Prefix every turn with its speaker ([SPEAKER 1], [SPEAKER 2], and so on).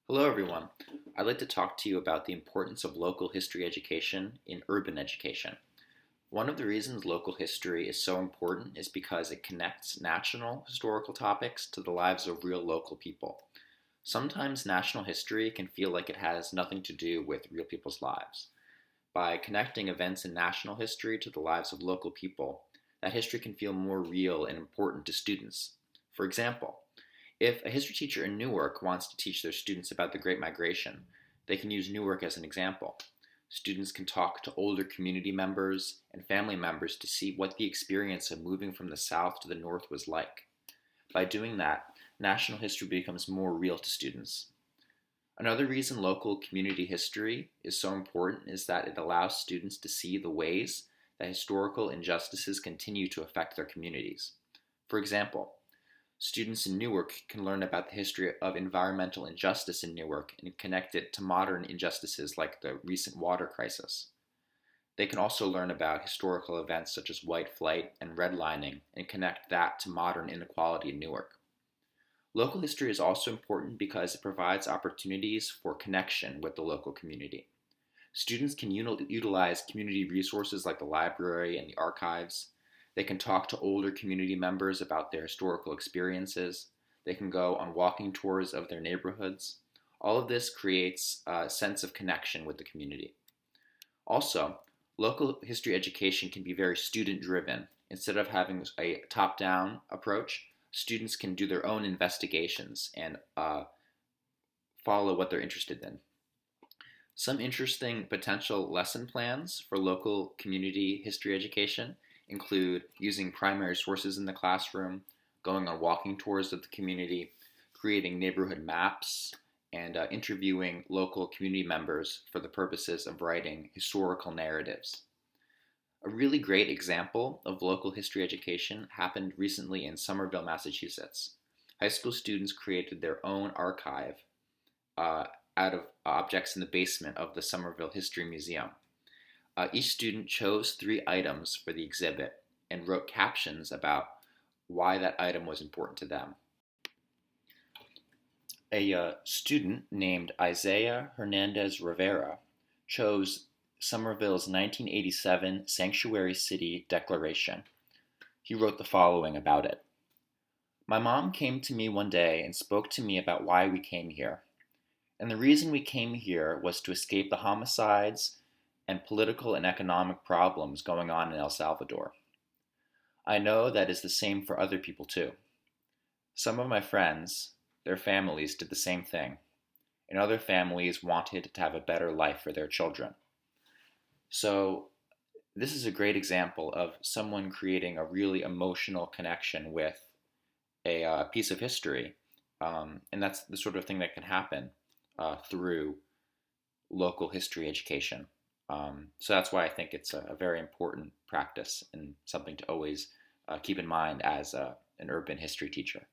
[SPEAKER 1] Hello, everyone. I'd like to talk to you about the importance of local history education in urban education. One of the reasons local history is so important is because it connects national historical topics to the lives of real local people. Sometimes national history can feel like it has nothing to do with real people's lives. By connecting events in national history to the lives of local people, that history can feel more real and important to students. For example, if a history teacher in Newark wants to teach their students about the Great Migration, they can use Newark as an example. Students can talk to older community members and family members to see what the experience of moving from the South to the North was like. By doing that, national history becomes more real to students. Another reason local community history is so important is that it allows students to see the ways that historical injustices continue to affect their communities. For example, students in Newark can learn about the history of environmental injustice in Newark and connect it to modern injustices like the recent water crisis. They can also learn about historical events such as white flight and redlining and connect that to modern inequality in Newark. Local history is also important because it provides opportunities for connection with the local community. Students can utilize community resources like the library and the archives. They can talk to older community members about their historical experiences. They can go on walking tours of their neighborhoods. All of this creates a sense of connection with the community. Also, local history education can be very student driven. Instead of having a top down approach, students can do their own investigations and follow what they're interested in. Some interesting potential lesson plans for local community history education include using primary sources in the classroom, going on walking tours of the community, creating neighborhood maps, and interviewing local community members for the purposes of writing historical narratives. A really great example of local history education happened recently in Somerville, Massachusetts. High school students created their own archive uh, out of objects in the basement of the Somerville History Museum. Each student chose three items for the exhibit and wrote captions about why that item was important to them. A student named Isaiah Hernandez Rivera chose Somerville's 1987 Sanctuary City Declaration. He wrote the following about it. My mom came to me one day and spoke to me about why we came here. And the reason we came here was to escape the homicides and political and economic problems going on in El Salvador. I know that is the same for other people too. Some of my friends, their families did the same thing, and other families wanted to have a better life for their children. So, this is a great example of someone creating a really emotional connection with a piece of history. And that's the sort of thing that can happen through local history education. So that's why I think it's a very important practice and something to always keep in mind as an urban history teacher.